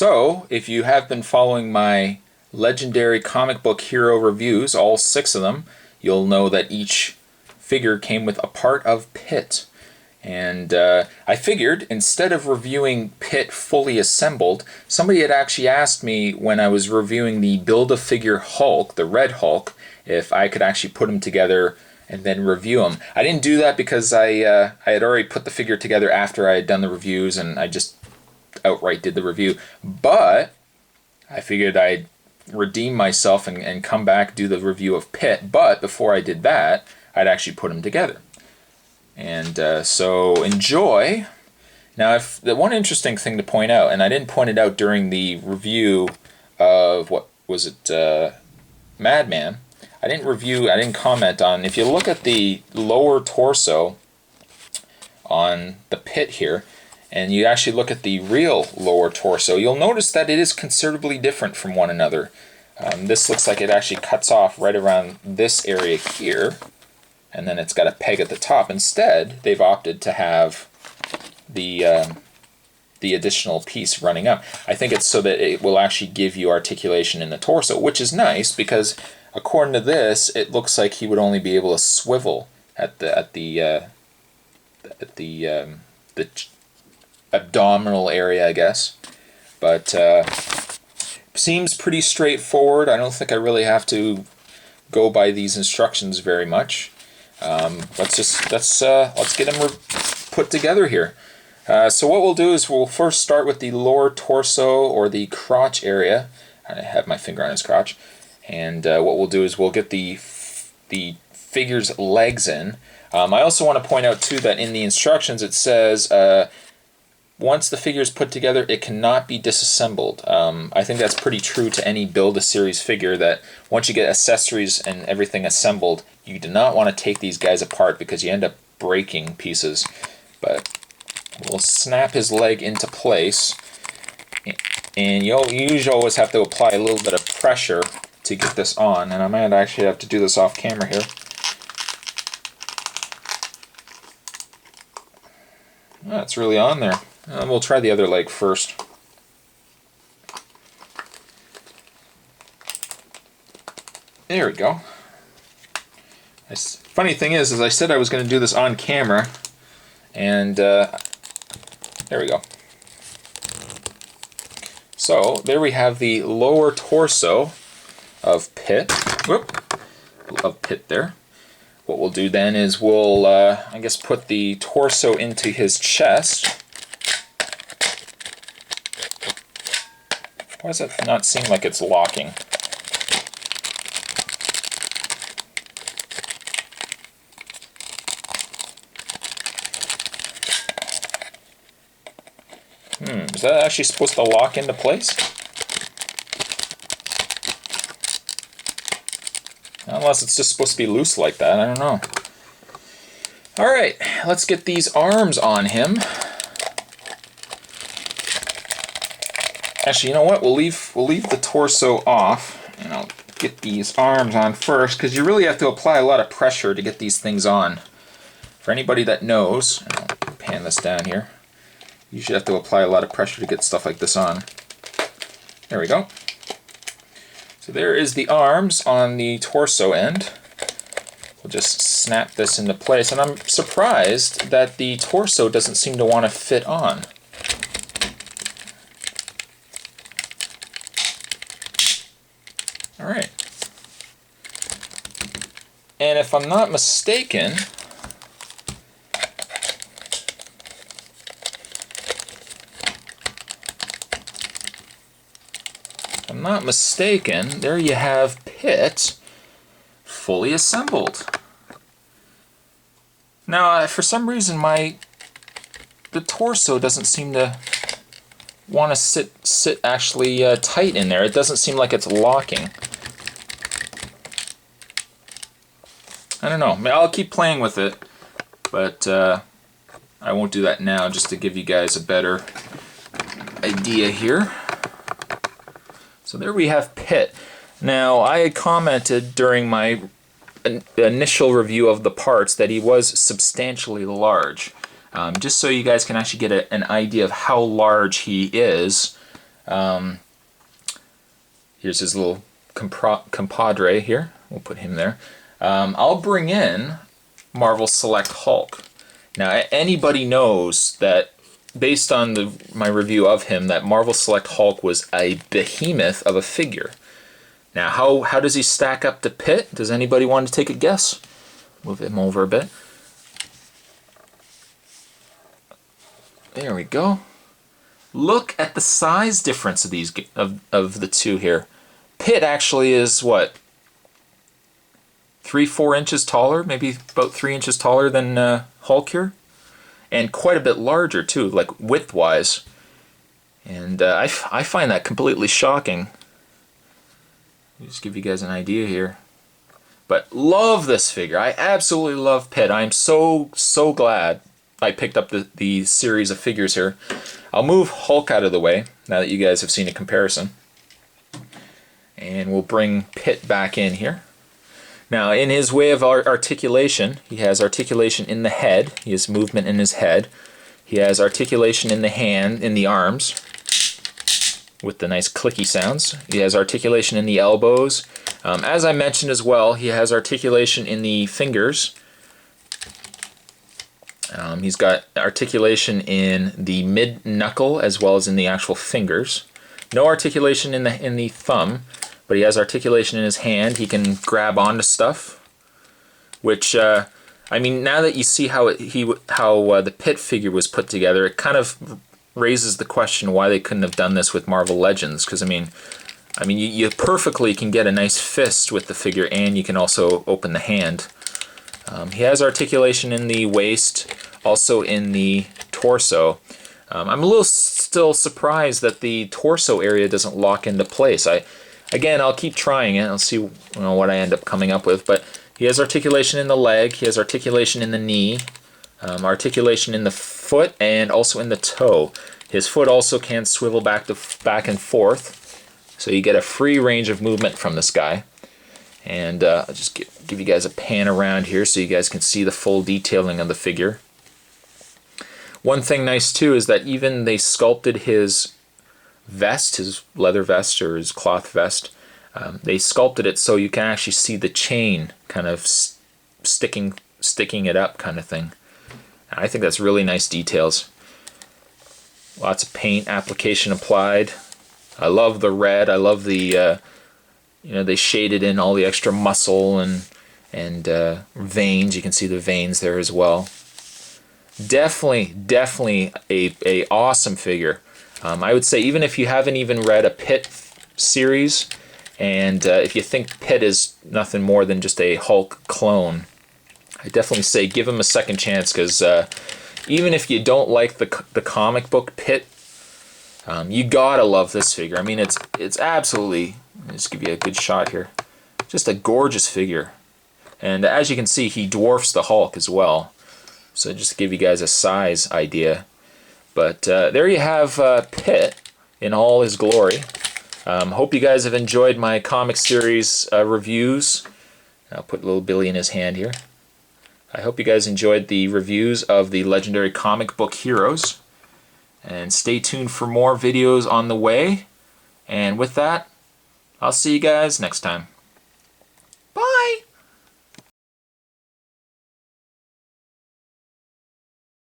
So, if you have been following my legendary comic book hero reviews, all 6 of them, you'll know that each figure came with a part of Pitt. And I figured, instead of reviewing Pitt fully assembled, somebody had actually asked me when I was reviewing the Build-A-Figure Hulk, the Red Hulk, if I could actually put them together and then review them. I didn't do that because I had already put the figure together after I had done the reviews, and I just outright did the review. But I figured I'd redeem myself and come back, do the review of Pitt. But before I did that, I'd actually put them together. And so enjoy. Now, the one interesting thing to point out, and I didn't point it out during the review of, what was it, Madman. I didn't comment on, if you look at the lower torso on the Pitt here, and you actually look at the real lower torso, you'll notice that it is considerably different from one another. This looks like it actually cuts off right around this area here, and then it's got a peg at the top. Instead, they've opted to have the additional piece running up. I think it's so that it will actually give you articulation in the torso, which is nice because according to this, it looks like he would only be able to swivel at the abdominal area, I guess. But seems pretty straightforward. I don't think I really have to go by these instructions very much. Let's get them put together here. So what we'll do is we'll first start with the lower torso, or the crotch area. I have my finger on his crotch. And what we'll do is we'll get the figure's legs in. I also want to point out too that in the instructions it says once the figure is put together, it cannot be disassembled. I think that's pretty true to any Build-A-Series figure, that once you get accessories and everything assembled, you do not want to take these guys apart because you end up breaking pieces. But we'll snap his leg into place, and you usually always have to apply a little bit of pressure to get this on, and I might actually have to do this off camera here. Oh, it's really on there. We'll try the other leg first. There we go. Funny thing is I said I was going to do this on camera, and there we go. So there we have the lower torso of Pitt. Of Pitt there. What we'll do then is we'll, I guess, put the torso into his chest. Why does it not seem like it's locking? Is that actually supposed to lock into place? Unless it's just supposed to be loose like that, I don't know. Alright, let's get these arms on him. Actually, you know what? We'll leave the torso off, and I'll get these arms on first, because you really have to apply a lot of pressure to get these things on. For anybody that knows, I'll pan this down here, you should have to apply a lot of pressure to get stuff like this on. There we go. So there is the arms on the torso end. We'll just snap this into place, and I'm surprised that the torso doesn't seem to want to fit on. Alright. And if I'm not mistaken, there you have Pitt fully assembled. Now, for some reason, the torso doesn't seem to want to sit actually tight in there. It doesn't seem like it's locking. I don't know. I'll keep playing with it, but I won't do that now, just to give you guys a better idea here. So there we have Pitt. Now, I had commented during my initial review of the parts that he was substantially large. Just so you guys can actually get an idea of how large he is, Here's his little compadre here. We'll put him there. I'll bring in Marvel Select Hulk. Now, anybody knows that, based on my review of him, that Marvel Select Hulk was a behemoth of a figure. Now, how does he stack up to Pitt? Does anybody want to take a guess? Move him over a bit. There we go. Look at the size difference of these of the two here. Pitt actually is what, 3-4 inches taller, maybe about 3 inches taller than Hulk here, and quite a bit larger too, like width-wise. And I find that completely shocking. Let me just give you guys an idea here. But love this figure. I absolutely love Pitt. I'm so glad I picked up the series of figures here. I'll move Hulk out of the way now that you guys have seen a comparison. And we'll bring Pitt back in here. Now, in his way of articulation, he has articulation in the head. He has movement in his head. He has articulation in the hand, in the arms, with the nice clicky sounds. He has articulation in the elbows. As I mentioned as well, he has articulation in the fingers. He's got articulation in the mid-knuckle as well as in the actual fingers. No articulation in the thumb, but he has articulation in his hand. He can grab onto stuff, which I mean, now that you see how the Pitt figure was put together, it kind of raises the question why they couldn't have done this with Marvel Legends. Because I mean, you perfectly can get a nice fist with the figure, and you can also open the hand. He has articulation in the waist, also in the torso. I'm a little still surprised that the torso area doesn't lock into place. Again, I'll keep trying it. I'll see what I end up coming up with. But he has articulation in the leg. He has articulation in the knee, articulation in the foot, and also in the toe. His foot also can swivel back and forth, so you get a free range of movement from this guy. And I'll just give you guys a pan around here so you guys can see the full detailing of the figure. One thing nice too is that even they sculpted his vest, his leather vest or his cloth vest, they sculpted it so you can actually see the chain kind of sticking it up kind of thing. I think that's really nice details. Lots of paint application applied. I love the red. I love the they shaded in all the extra muscle and veins. You can see the veins there as well. Definitely a awesome figure. I would say even if you haven't even read a Pitt series, and if you think Pitt is nothing more than just a Hulk clone, I definitely say give him a second chance, because even if you don't like the comic book Pitt, you gotta love this figure. I mean, it's absolutely, let me just give you a good shot here, just a gorgeous figure. And as you can see, he dwarfs the Hulk as well. So just to give you guys a size idea. But there you have Pitt in all his glory. Hope you guys have enjoyed my comic series reviews. I'll put little Billy in his hand here. I hope you guys enjoyed the reviews of the legendary comic book heroes. And stay tuned for more videos on the way. And with that, I'll see you guys next time.